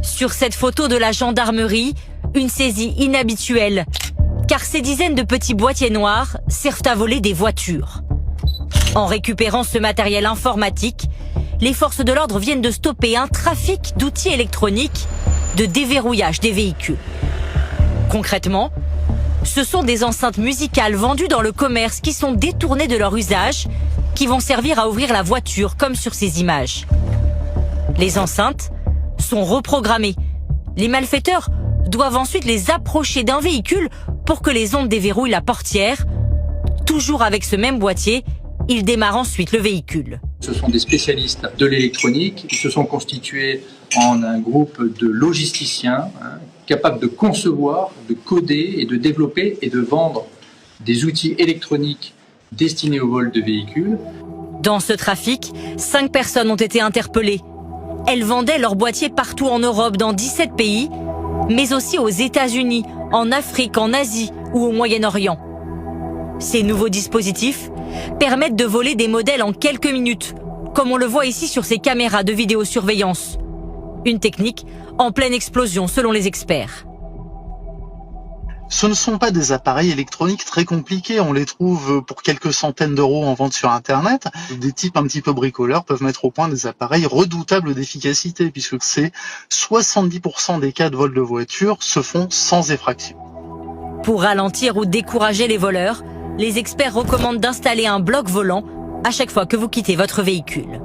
Sur cette photo de la gendarmerie, une saisie inhabituelle, car ces dizaines de petits boîtiers noirs servent à voler des voitures. En récupérant ce matériel informatique, les forces de l'ordre viennent de stopper un trafic d'outils électroniques de déverrouillage des véhicules. Concrètement, ce sont des enceintes musicales vendues dans le commerce qui sont détournées de leur usage, qui vont servir à ouvrir la voiture comme sur ces images. Les enceintes sont reprogrammées. Les malfaiteurs doivent ensuite les approcher d'un véhicule pour que les ondes déverrouillent la portière. Toujours avec ce même boîtier, ils démarrent ensuite le véhicule. Ce sont des spécialistes de l'électronique. Ils se sont constitués en un groupe de logisticiens capables de concevoir, de coder et de développer et de vendre des outils électroniques destinés au vol de véhicules. Dans ce trafic, 5 personnes ont été interpellées. Elles vendaient leurs boîtiers partout en Europe, dans 17 pays, mais aussi aux États-Unis, en Afrique, en Asie ou au Moyen-Orient. Ces nouveaux dispositifs permettent de voler des modèles en quelques minutes, comme on le voit ici sur ces caméras de vidéosurveillance. Une technique en pleine explosion selon les experts. Ce ne sont pas des appareils électroniques très compliqués, on les trouve pour quelques centaines d'euros en vente sur Internet. Des types un petit peu bricoleurs peuvent mettre au point des appareils redoutables d'efficacité, puisque 70% des cas de vol de voiture se font sans effraction. Pour ralentir ou décourager les voleurs, les experts recommandent d'installer un bloc volant à chaque fois que vous quittez votre véhicule.